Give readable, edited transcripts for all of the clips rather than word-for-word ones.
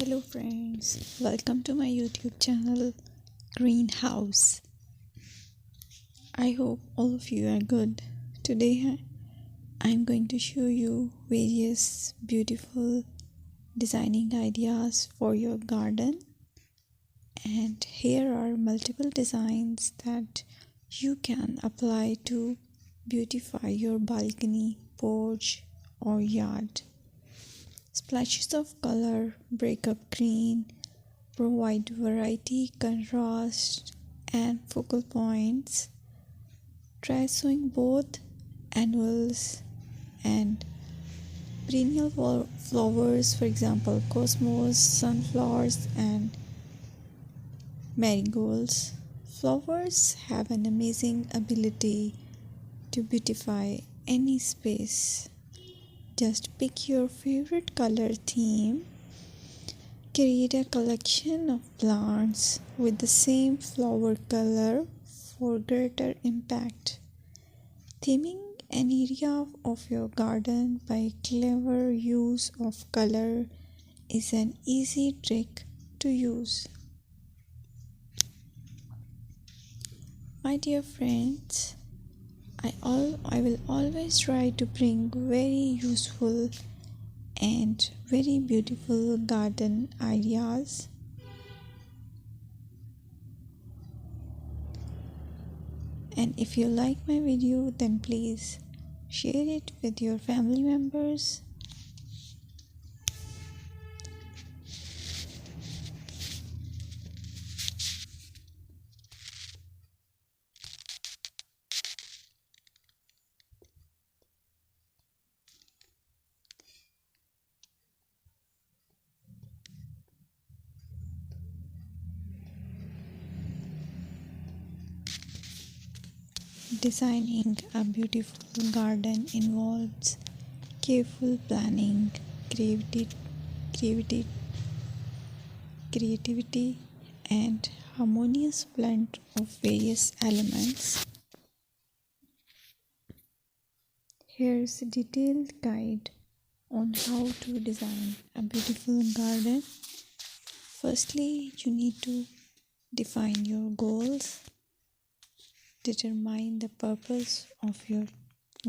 Hello friends, welcome to my YouTube channel Greenhouse. I hope all of you are good. Today I'm going to show you various beautiful designing ideas for your garden, and here are multiple designs that you can apply to beautify your balcony, porch or yard. Splashes of color break up green, provide variety, contrast, and focal points. Try sowing both annuals and perennial flowers, for example, cosmos, sunflowers, and marigolds. Flowers have an amazing ability to beautify any space. Just pick your favorite color theme. Create a collection of plants with the same flower color for greater impact. Theming an area of your garden by clever use of color is an easy trick to use. My dear friends, I will always try to bring very useful and very beautiful garden ideas. And if you like my video, then please share it with your family members. Designing a beautiful garden involves careful planning, creativity, creativity, and harmonious blend of various elements. Here's a detailed guide on how to design a beautiful garden. Firstly, you need to define your goals. Determine the purpose of your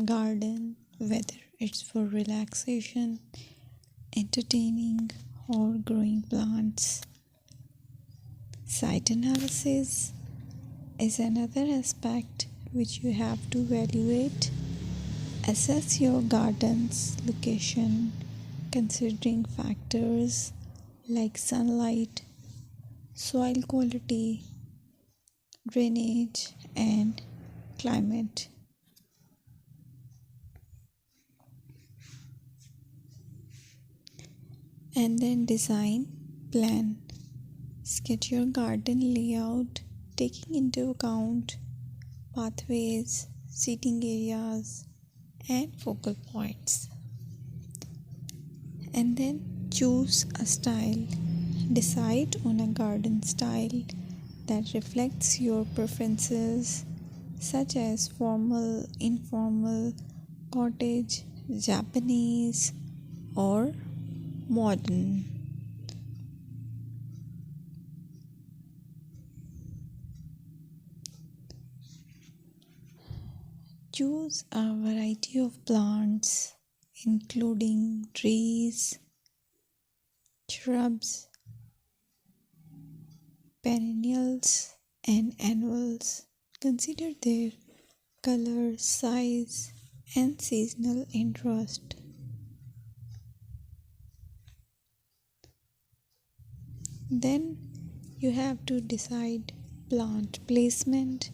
garden, whether it's for relaxation, entertaining, or growing plants. Site analysis is another aspect which you have to evaluate. Assess your garden's location, considering factors like sunlight, soil quality, drainage, and climate. And then design, plan. Sketch your garden layout, taking into account pathways, seating areas, and focal points. And then choose a style. Decide on a garden style that reflects your preferences, such as formal, informal, cottage, Japanese, or modern. Choose a variety of plants, including trees, shrubs, perennials, and annuals. Consider their color, size, and seasonal interest. Then you have to decide plant placement.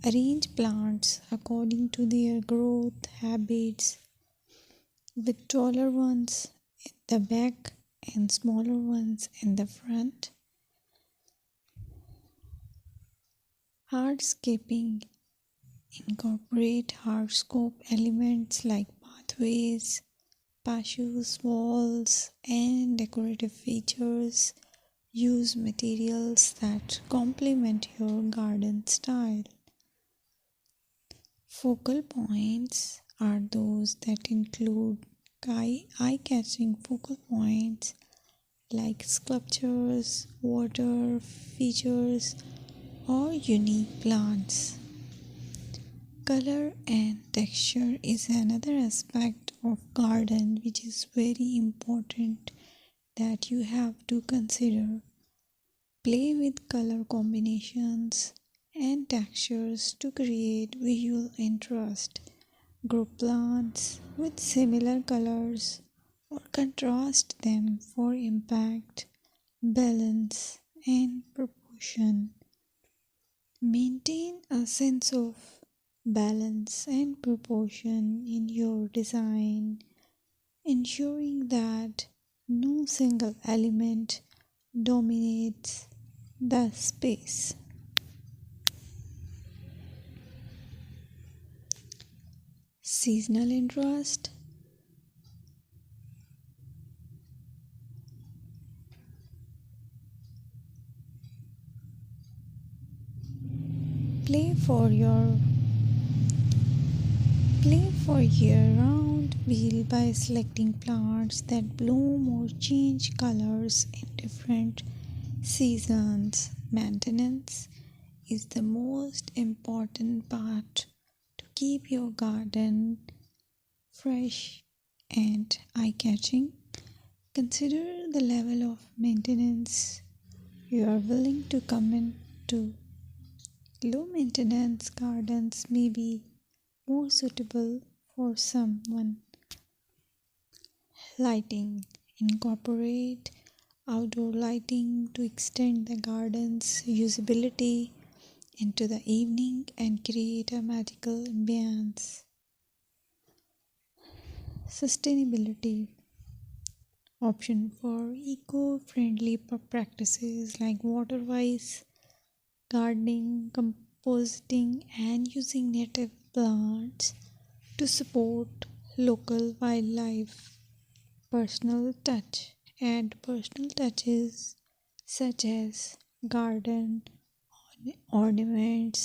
Arrange plants according to their growth habits, with taller ones in the back and smaller ones in the front. Hardscaping. Incorporate hardscape elements like pathways, patios, walls, and decorative features. Use materials that complement your garden style. Focal points are those that include eye-catching focal points like sculptures, water features, or unique plants. Color and texture is another aspect of garden which is very important that you have to consider. Play with color combinations and textures to create visual interest. Group plants with similar colors or contrast them for impact, balance, and proportion. Maintain a sense of balance and proportion in your design, ensuring that no single element dominates the space. Seasonal interest. Play for your Play for year-round wheel by selecting plants that bloom or change colors in different seasons. Maintenance is the most important part to keep your garden fresh and eye-catching. Consider the level of maintenance you are willing to commit to. Low maintenance gardens may be more suitable for someone. Lighting. Incorporate outdoor lighting to extend the garden's usability into the evening and create a magical ambience. Sustainability. Option for eco-friendly practices like water-wise gardening, composting, and using native plants to support local wildlife. Personal touch. Add personal touches such as garden ornaments,